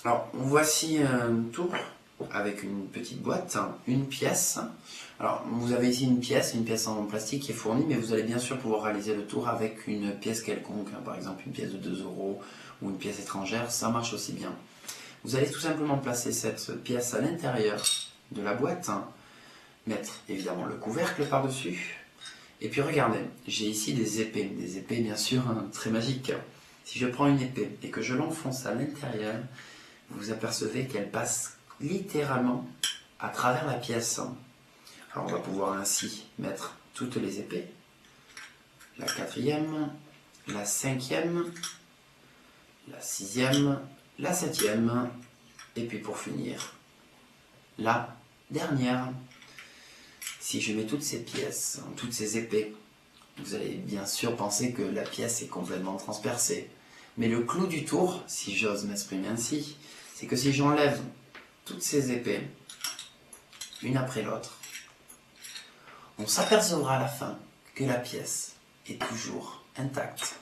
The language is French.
Alors, voici un tour avec une petite boîte, une pièce. Alors, vous avez ici une pièce en plastique qui est fournie, mais vous allez bien sûr pouvoir réaliser le tour avec une pièce quelconque, par exemple une pièce de 2 € ou une pièce étrangère, ça marche aussi bien. Vous allez tout simplement placer cette pièce à l'intérieur de la boîte, mettre évidemment le couvercle par-dessus, et puis regardez, j'ai ici des épées bien sûr très magiques. Si je prends une épée et que je l'enfonce à l'intérieur, vous apercevez qu'elle passe littéralement à travers la pièce. Alors on va pouvoir ainsi mettre toutes les épées, la 4e, la 5e, la 6e, la 7e, et puis pour finir, la dernière. Si je mets toutes ces pièces, toutes ces épées, vous allez bien sûr penser que la pièce est complètement transpercée. Mais le clou du tour, si j'ose m'exprimer ainsi, c'est que si j'enlève toutes ces épées, une après l'autre, on s'apercevra à la fin que la pièce est toujours intacte.